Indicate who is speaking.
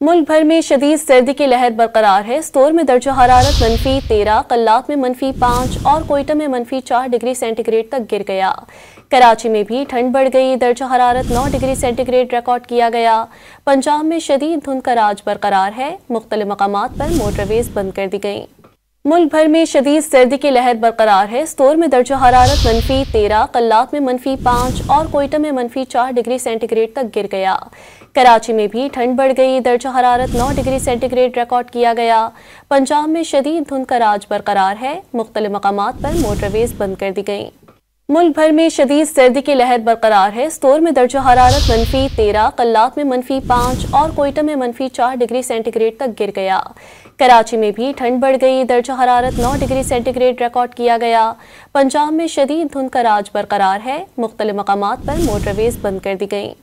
Speaker 1: मुल्क भर में शदीद सर्दी की लहर बरकरार है। स्टोर में दर्जा हरारत -13, कल्लात में -5 और कोयटा में -4 डिग्री सेंटीग्रेड तक गिर गया। कराची में भी ठंड बढ़ गई। दर्जा हरारत 9 डिग्री सेंटीग्रेड रिकॉर्ड किया गया। पंजाब में शदीद धुंध का राज बरकरार है। मुख्तलिफ मकामात पर मोटरवेज बंद कर दी गई। मुल्क भर में शदीद सर्दी की लहर बरकरार है। स्टोर में दर्जा हरारत -13, कल्लात में -5 और कोयटा में -4 डिग्री सेंटीग्रेड तक गिर गया। कराची में भी ठंड बढ़ गई। दर्जा हरारत 9 डिग्री सेंटीग्रेड रिकॉर्ड किया गया। पंजाब में शदीद धुंध का राज बरकरार है। मुख्तलिफ मकामात पर मोटरवेज बंद कर दी गई। मुल्क भर में शदीद सर्दी की लहर बरकरार है। स्टोर में दर्जा हरारत -13, कल्लात में -5 और कोयटा में -4 डिग्री सेंटीग्रेड तक गिर गया। कराची में भी ठंड बढ़ गई। दर्जा हरारत 9 डिग्री सेंटीग्रेड रिकॉर्ड किया गया। पंजाब में शदीद धुंध का राज बरकरार है। मुख्तलिफ मकामात पर मोटरवेज बंद कर दी गई।